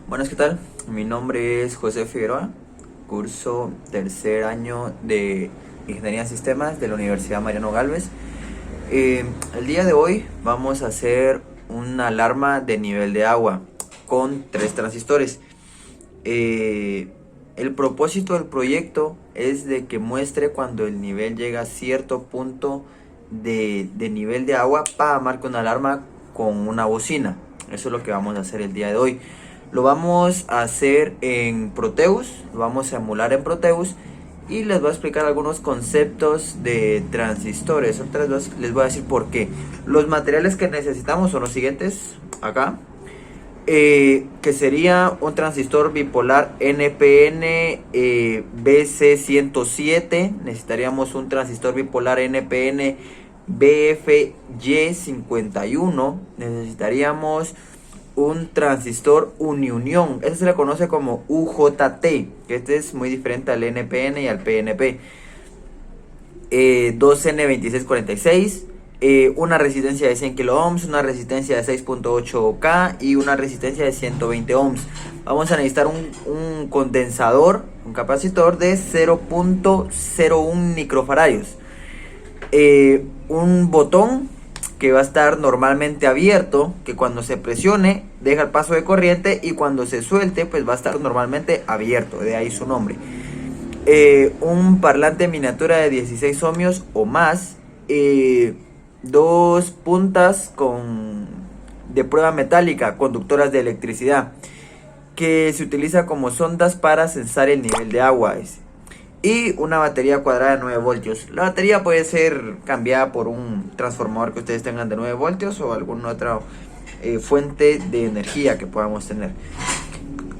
Buenas, ¿qué tal? Mi nombre es José Figueroa, curso tercer año de Ingeniería en Sistemas de la Universidad Mariano Galvez. El día de hoy vamos a hacer una alarma de nivel de agua con 3 transistores. El propósito del proyecto es de que muestre cuando el nivel llega a cierto punto de nivel de agua para marcar una alarma con una bocina. Eso es lo que vamos a hacer el día de hoy. Lo vamos a hacer en Proteus, lo vamos a emular en Proteus y les voy a explicar algunos conceptos de transistores. Ahorita les voy a decir por qué. Los materiales que necesitamos son los siguientes acá. Que sería un transistor bipolar NPN BC107. Necesitaríamos un transistor bipolar NPN BFY51. Necesitaríamos un transistor uniunión. Este se le conoce como UJT, que este es muy diferente al NPN y al PNP. 2N2646. Una resistencia de 100 kilo ohms, una resistencia de 6.8K y una resistencia de 120 ohms. Vamos a necesitar un condensador, un capacitor de 0.01 microfaradios. Un botón que va a estar normalmente abierto, que cuando se presione deja el paso de corriente y cuando se suelte pues va a estar normalmente abierto, de ahí su nombre. Un parlante miniatura de 16 ohmios o más. Dos puntas de prueba metálica conductoras de electricidad que se utiliza como sondas para censar el nivel de agua. Y una batería cuadrada de 9 voltios. La batería puede ser cambiada por un transformador que ustedes tengan de 9 voltios o alguna otra fuente de energía que podamos tener.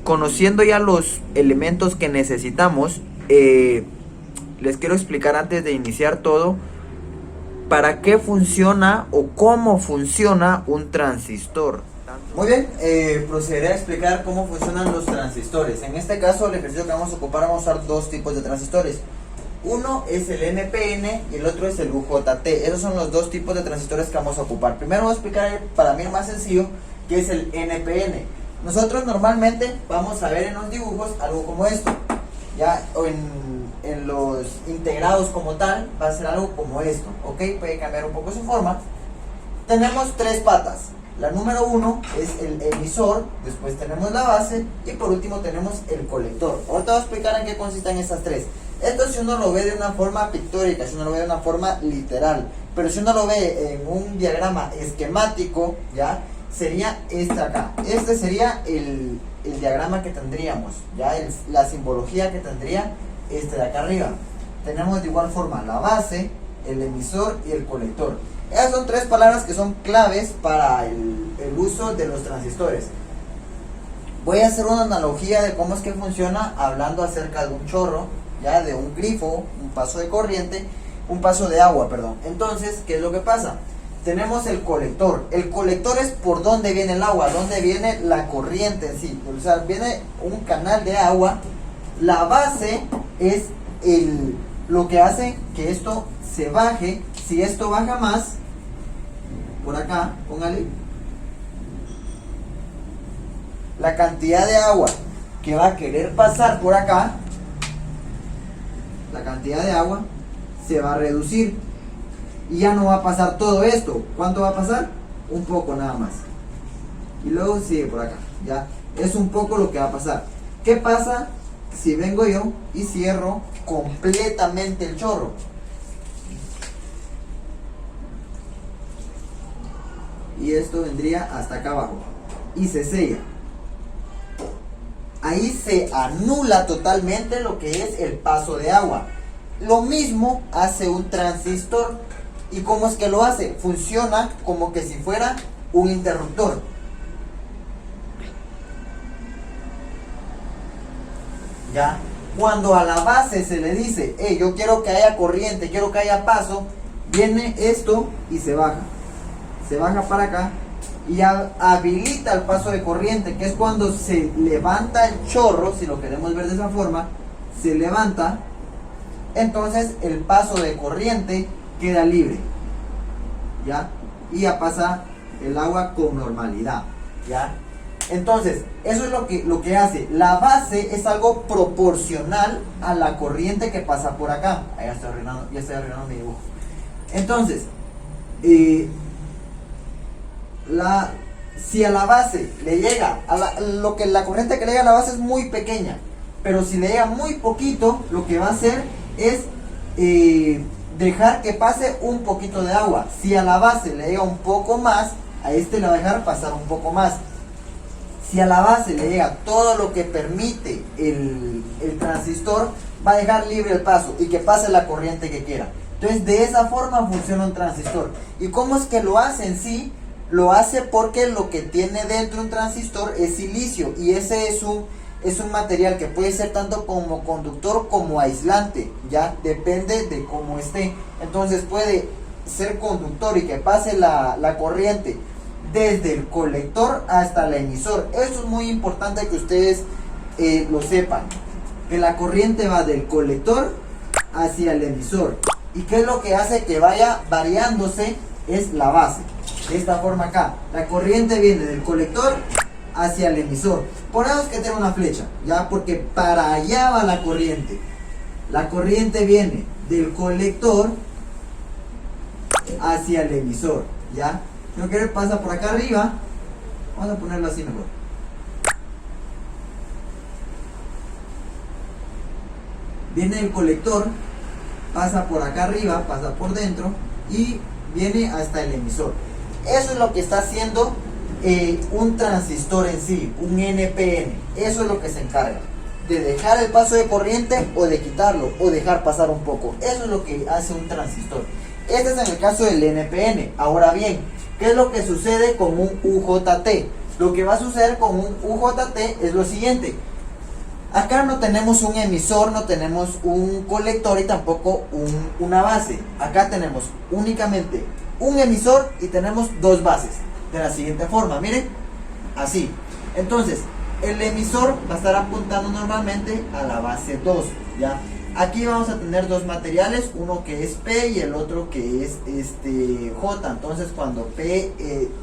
Conociendo ya los elementos que necesitamos, les quiero explicar antes de iniciar todo para qué funciona o cómo funciona un transistor. Muy bien, procederé a explicar cómo funcionan los transistores. En este caso, el ejercicio que vamos a ocupar, vamos a usar dos tipos de transistores. Uno es el NPN y el otro es el UJT. Esos son los dos tipos de transistores que vamos a ocupar. Primero voy a explicar, para mí el más sencillo, que es el NPN. Nosotros normalmente vamos a ver en los dibujos algo como esto. Ya en los integrados como tal va a ser algo como esto, ¿ok? Puede cambiar un poco su forma. Tenemos tres patas. La número 1 es el emisor, después tenemos la base y por último tenemos el colector. Ahorita voy a explicar en qué consisten estas tres. Esto si uno lo ve de una forma pictórica, si uno lo ve de una forma literal, pero si uno lo ve en un diagrama esquemático, ya sería este acá. Este sería el diagrama que tendríamos, ya la simbología que tendría este de acá arriba. Tenemos de igual forma la base, el emisor y el colector. Esas son tres palabras que son claves para el uso de los transistores. Voy a hacer una analogía de cómo es que funciona hablando acerca de un chorro, ya de un grifo, un paso de corriente, un paso de agua, perdón. Entonces, ¿qué es lo que pasa? Tenemos el colector. El colector es por donde viene el agua, donde viene la corriente en sí. O sea, viene un canal de agua. La base es lo que hace que esto se baje. Si esto baja más, por acá, póngale, la cantidad de agua que va a querer pasar por acá, la cantidad de agua se va a reducir y ya no va a pasar todo esto. ¿Cuánto va a pasar? Un poco nada más. Y luego sigue por acá, ya. Es un poco lo que va a pasar. ¿Qué pasa si vengo yo y cierro completamente el chorro? Y esto vendría hasta acá abajo y se sella. Ahí se anula totalmente lo que es el paso de agua. Lo mismo hace un transistor. ¿Y cómo es que lo hace? Funciona como que si fuera un interruptor. Ya, cuando a la base se le dice, hey, yo quiero que haya corriente, quiero que haya paso, viene esto y se baja. Se baja para acá y habilita el paso de corriente, que es cuando se levanta el chorro, si lo queremos ver de esa forma, se levanta, entonces el paso de corriente queda libre, ¿ya? Y ya pasa el agua con normalidad, ¿ya? Entonces, eso es lo que hace. La base es algo proporcional a la corriente que pasa por acá. Ahí ya estoy arruinando mi dibujo. Entonces, si a la base le llega, la corriente que le llega a la base es muy pequeña, pero si le llega muy poquito, lo que va a hacer es dejar que pase un poquito de agua. Si a la base le llega un poco más, a este le va a dejar pasar un poco más. Si a la base le llega todo lo que permite el transistor, va a dejar libre el paso y que pase la corriente que quiera. Entonces, de esa forma funciona un transistor. ¿Y cómo es que lo hace en sí? Lo hace porque lo que tiene dentro un transistor es silicio, y ese es un material que puede ser tanto como conductor como aislante, ya depende de cómo esté. Entonces puede ser conductor y que pase la corriente desde el colector hasta el emisor. Eso es muy importante que ustedes lo sepan, que la corriente va del colector hacia el emisor. ¿Y qué es lo que hace que vaya variándose? Es la base. De esta forma acá, la corriente viene del colector hacia el emisor. Por eso es que tiene una flecha, ya, porque para allá va la corriente. La corriente viene del colector hacia el emisor, ya. Si no quiere, pasa por acá arriba. Vamos a ponerlo así mejor. Viene del colector, pasa por acá arriba, pasa por dentro y viene hasta el emisor. Eso es lo que está haciendo un transistor en sí, un NPN. Eso es lo que se encarga de dejar el paso de corriente o de quitarlo o dejar pasar un poco. Eso es lo que hace un transistor. Este es en el caso del NPN. Ahora bien, ¿qué es lo que sucede con un UJT? Lo que va a suceder con un UJT es lo siguiente. Acá no tenemos un emisor, no tenemos un colector y tampoco una base. Acá tenemos únicamente un emisor y tenemos dos bases. De la siguiente forma, miren, así. Entonces, el emisor va a estar apuntando normalmente a la base 2, ¿ya? Aquí vamos a tener dos materiales, uno que es P y el otro que es J. Entonces, cuando P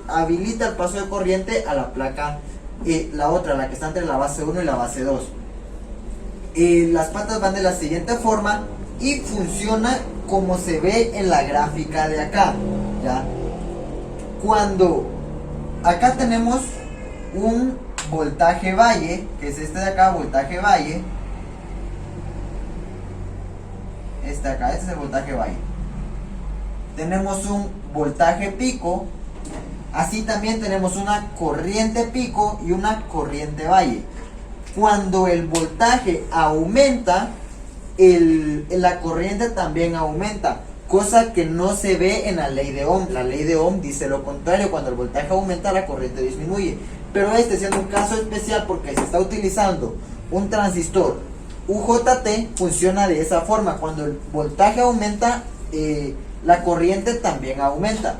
habilita el paso de corriente a la placa, la otra, la que está entre la base 1 y la base 2. Las patas van de la siguiente forma y funciona como se ve en la gráfica de acá, ¿ya? Cuando acá tenemos un voltaje valle, que es este de acá, voltaje valle. Este de acá, este es el voltaje valle. Tenemos un voltaje pico. Así también tenemos una corriente pico y una corriente valle. Cuando el voltaje aumenta, la corriente también aumenta, cosa que no se ve en la ley de Ohm. La ley de Ohm dice lo contrario: cuando el voltaje aumenta, la corriente disminuye. Pero este, siendo un caso especial porque se está utilizando un transistor UJT, funciona de esa forma. Cuando el voltaje aumenta, la corriente también aumenta.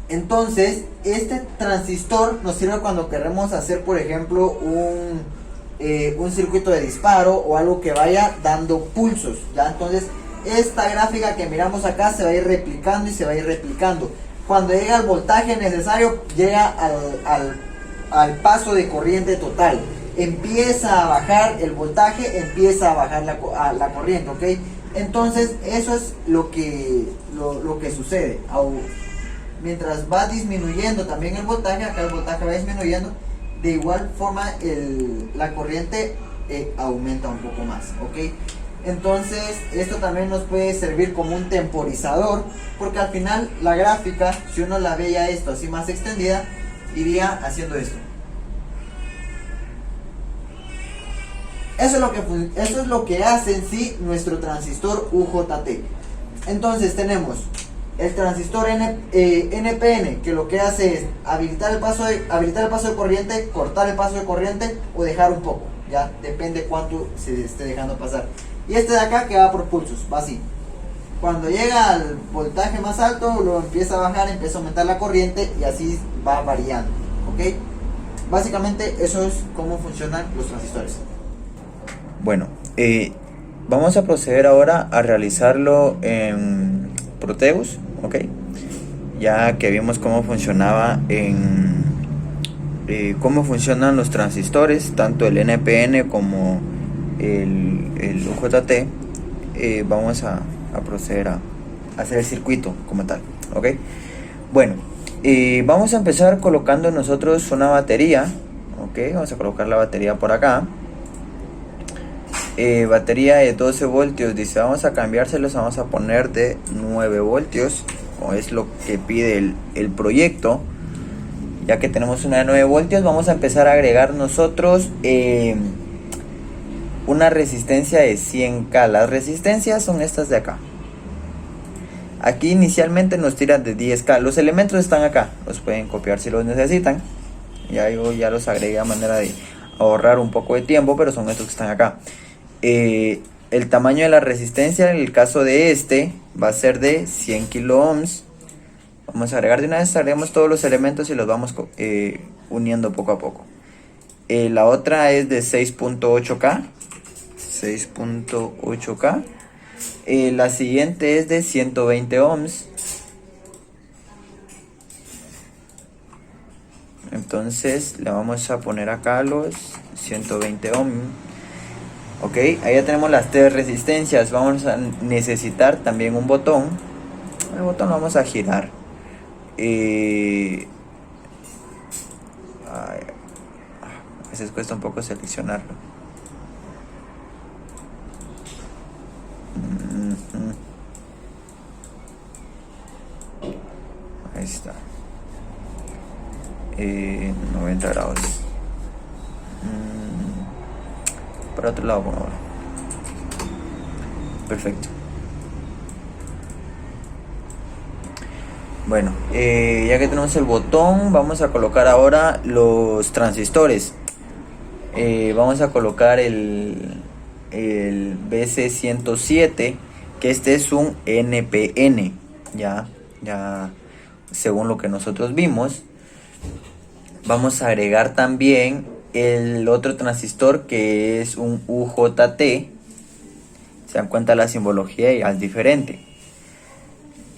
Entonces, este transistor nos sirve cuando queremos hacer, por ejemplo, un circuito de disparo o algo que vaya dando pulsos, ¿ya? Entonces, esta gráfica que miramos acá se va a ir replicando y se va a ir replicando. Cuando llega al voltaje necesario, llega al paso de corriente total. Empieza a bajar el voltaje, empieza a bajar la corriente, ¿ok? Entonces, eso es lo que sucede. Mientras va disminuyendo también el voltaje, acá el voltaje va disminuyendo, de igual forma la corriente aumenta un poco más, ¿ok? Entonces, esto también nos puede servir como un temporizador, porque al final la gráfica, si uno la veía esto así más extendida, iría haciendo esto. Eso es lo que hace en sí nuestro transistor UJT. Entonces tenemos el transistor NPN, que lo que hace es habilitar el paso de corriente, cortar el paso de corriente o dejar un poco, ya depende cuánto se esté dejando pasar. Y este de acá, que va por pulsos, va así. Cuando llega al voltaje más alto, lo empieza a bajar, empieza a aumentar la corriente y así va variando, ¿ok? Básicamente eso es cómo funcionan los transistores. Bueno, vamos a proceder ahora a realizarlo en Proteus, ¿ok? Ya que vimos cómo funcionaba en cómo funcionan los transistores, tanto el NPN como el UJT. Vamos a proceder a hacer el circuito como tal, ¿ok? Bueno, vamos a empezar colocando nosotros una batería, ¿ok? Vamos a colocar la batería por acá. Batería de 12 voltios, dice, vamos a cambiárselos, vamos a poner de 9 voltios, o es lo que pide el proyecto. Ya que tenemos una de 9 voltios, vamos a empezar a agregar nosotros una resistencia de 100K. Las resistencias son estas de acá. Aquí inicialmente nos tiran de 10K. Los elementos están acá, los pueden copiar si los necesitan. Ya yo ya los agregué a manera de ahorrar un poco de tiempo, pero son estos que están acá. El tamaño de la resistencia en el caso de este va a ser de 100 kilo ohms. Vamos a agregar de una vez, agregamos todos los elementos y los vamos uniendo poco a poco. La otra es de 6.8K. 6.8K. La siguiente es de 120 ohms. Entonces le vamos a poner acá los 120 ohms. Ok, ahí ya tenemos las tres resistencias. Vamos a necesitar también un botón. El botón lo vamos a girar. A veces cuesta un poco seleccionarlo. Ahí está. 90 grados. Para otro lado por ahora. Perfecto. Bueno, ya que tenemos el botón, vamos a colocar ahora los transistores. Vamos a colocar el BC107, que este es un NPN, ya según lo que nosotros vimos. Vamos a agregar también el otro transistor, que es un UJT. Se dan cuenta, la simbología ya es diferente.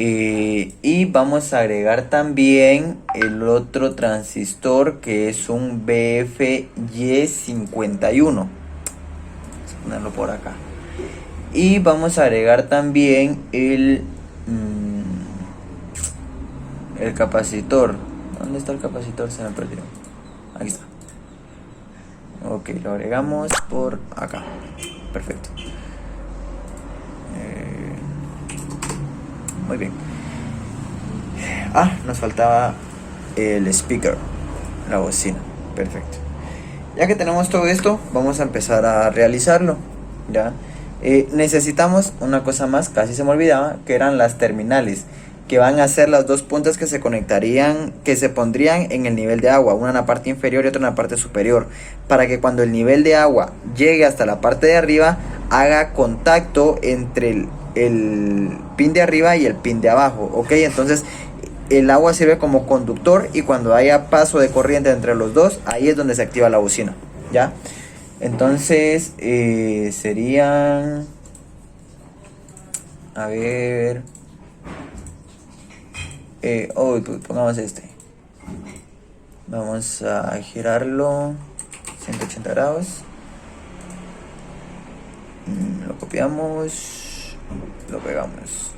Y vamos a agregar también el otro transistor, que es un BFY51. Vamos a ponerlo por acá. Y vamos a agregar también el capacitor. ¿Dónde está el capacitor? Se me perdió. Aquí está. Ok, lo agregamos por acá. Perfecto. Muy bien. Nos faltaba el speaker, la bocina. Perfecto. Ya que tenemos todo esto, vamos a empezar a realizarlo. Ya. Necesitamos una cosa más, casi se me olvidaba, que eran las terminales, que van a ser las dos puntas que se conectarían, que se pondrían en el nivel de agua, una en la parte inferior y otra en la parte superior, para que cuando el nivel de agua llegue hasta la parte de arriba, haga contacto entre el pin de arriba y el pin de abajo. Ok, entonces el agua sirve como conductor, y cuando haya paso de corriente entre los dos, ahí es donde se activa la bocina. Ya, entonces serían, a ver, pongamos este. Vamos a girarlo 180 grados. Lo copiamos, lo pegamos.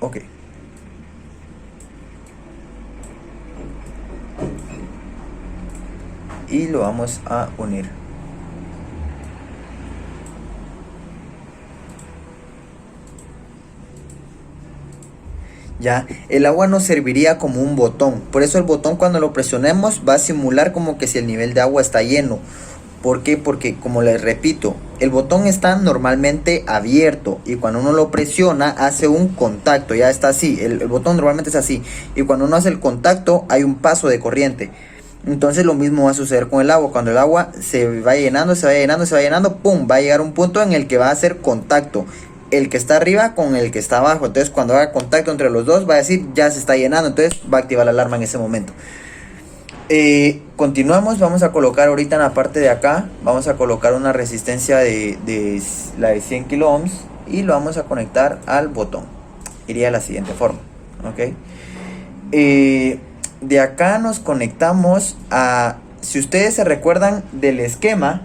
Ok. Y lo vamos a unir. Ya, el agua nos serviría como un botón. Por eso el botón, cuando lo presionemos, va a simular como que si el nivel de agua está lleno. ¿Por qué? Porque, como les repito, el botón está normalmente abierto, y cuando uno lo presiona hace un contacto. Ya está así, el botón normalmente es así, y cuando uno hace el contacto hay un paso de corriente. Entonces lo mismo va a suceder con el agua. Cuando el agua se va llenando, ¡pum!, va a llegar un punto en el que va a hacer contacto el que está arriba con el que está abajo. Entonces cuando haga contacto entre los dos, va a decir ya se está llenando, entonces va a activar la alarma en ese momento. Continuamos, vamos a colocar ahorita en la parte de acá, vamos a colocar una resistencia de la de 100 kilo ohms, y lo vamos a conectar al botón. Iría de la siguiente forma, ok. de acá nos conectamos a, si ustedes se recuerdan del esquema,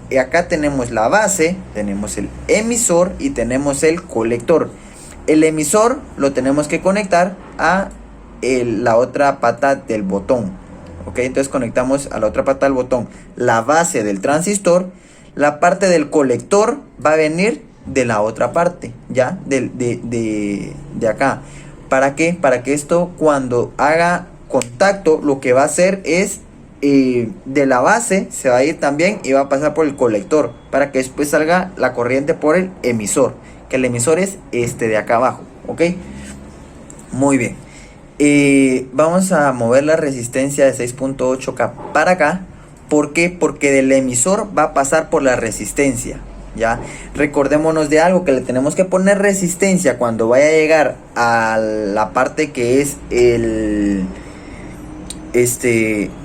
y acá tenemos la base, tenemos el emisor y tenemos el colector. El emisor lo tenemos que conectar a la otra pata del botón. Ok, entonces conectamos a la otra pata del botón la base del transistor. La parte del colector va a venir de la otra parte, ya, de acá. ¿Para qué? Para que esto, cuando haga contacto, lo que va a hacer es de la base se va a ir también y va a pasar por el colector, para que después salga la corriente por el emisor, que el emisor es este de acá abajo. Ok, muy bien. Vamos a mover la resistencia de 6.8K para acá. ¿Por qué? Porque del emisor va a pasar por la resistencia. Ya, recordémonos de algo, que le tenemos que poner resistencia cuando vaya a llegar a la parte que es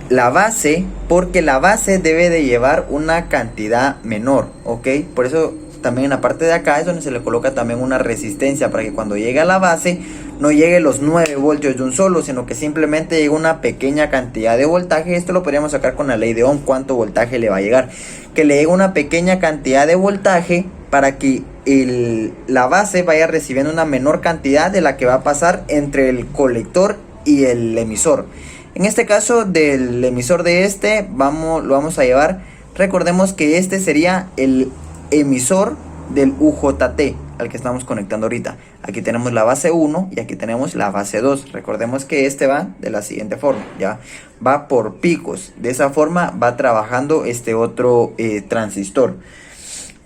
la base, porque la base debe de llevar una cantidad menor, ¿ok? Por eso también en la parte de acá es donde se le coloca también una resistencia, para que cuando llegue a la base no llegue los 9 voltios de un solo, sino que simplemente llegue una pequeña cantidad de voltaje. Esto lo podríamos sacar con la ley de Ohm, cuánto voltaje le va a llegar, que le llegue una pequeña cantidad de voltaje para que la base vaya recibiendo una menor cantidad de la que va a pasar entre el colector y el emisor. En este caso del emisor de lo vamos a llevar, recordemos que este sería el emisor del UJT al que estamos conectando ahorita. Aquí tenemos la base 1 y aquí tenemos la base 2. Recordemos que este va de la siguiente forma, ya va por picos. De esa forma va trabajando este otro transistor.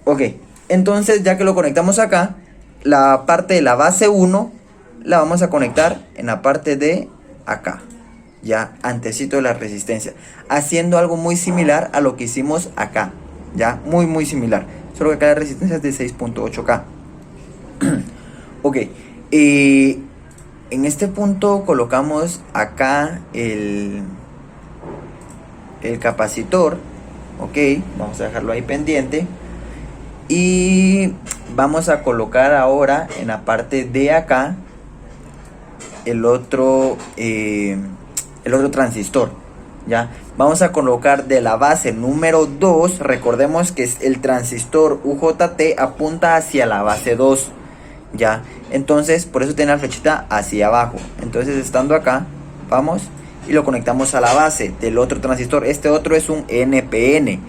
Ok, entonces ya que lo conectamos acá, la parte de la base 1 la vamos a conectar en la parte de acá, ya antecito de la resistencia, haciendo algo muy similar a lo que hicimos acá, ya muy similar, solo que acá la resistencia es de 6.8K. Ok, en este punto colocamos acá el capacitor. Ok, vamos a dejarlo ahí pendiente. Y vamos a colocar ahora en la parte de acá el otro transistor. Ya, vamos a colocar de la base número 2. Recordemos que el transistor UJT apunta hacia la base 2. Ya, entonces por eso tiene la flechita hacia abajo. Entonces, estando acá, vamos y lo conectamos a la base del otro transistor. Este otro es un NPN.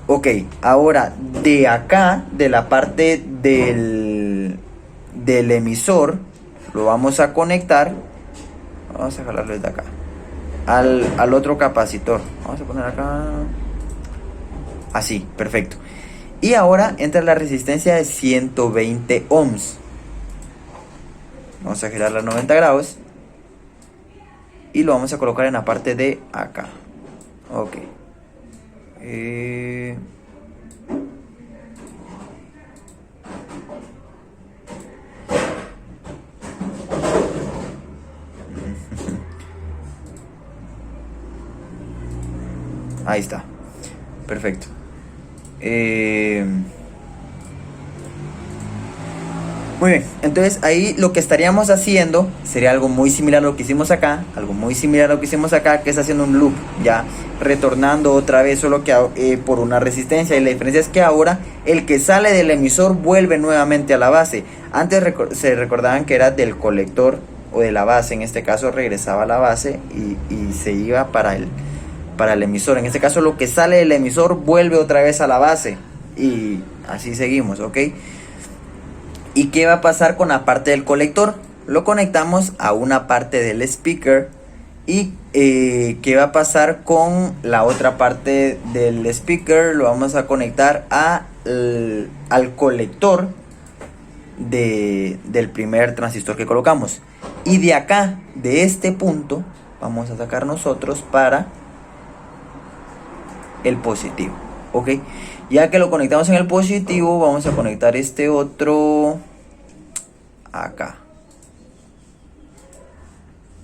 Ok, ahora de acá, de la parte del emisor, lo vamos a conectar. Vamos a jalarlo desde acá al otro capacitor. Vamos a poner acá así, perfecto. Y ahora entra la resistencia de 120 ohms. Vamos a girarla a 90 grados y lo vamos a colocar en la parte de acá. Ok, ahí está, perfecto. Muy bien, entonces ahí lo que estaríamos haciendo sería algo muy similar a lo que hicimos acá, que es haciendo un loop, ya retornando otra vez, solo que por una resistencia. Y la diferencia es que ahora el que sale del emisor vuelve nuevamente a la base. Antes se recordaban que era del colector o de la base, en este caso regresaba a la base y se iba para el emisor. En este caso lo que sale del emisor vuelve otra vez a la base y así seguimos, ¿ok? ¿Y qué va a pasar con la parte del colector? Lo conectamos a una parte del speaker. ¿Y qué va a pasar con la otra parte del speaker? Lo vamos a conectar al colector del primer transistor que colocamos. Y de acá, de este punto, vamos a sacar nosotros para el positivo, ok. Ya que lo conectamos en el positivo, vamos a conectar este otro acá.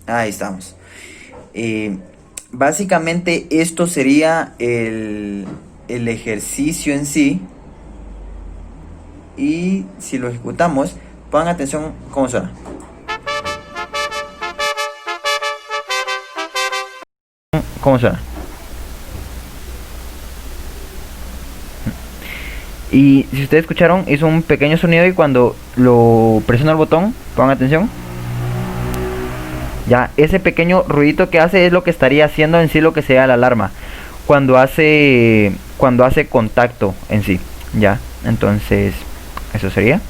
Ahí estamos. Básicamente esto sería el ejercicio en sí. Y si lo ejecutamos, pongan atención cómo suena. cómo suena. Y si ustedes escucharon, hizo un pequeño sonido y cuando lo presiono el botón, pongan atención. Ya, ese pequeño ruidito que hace es lo que estaría haciendo en sí lo que sea la alarma. Cuando hace contacto en sí. Ya, entonces, eso sería.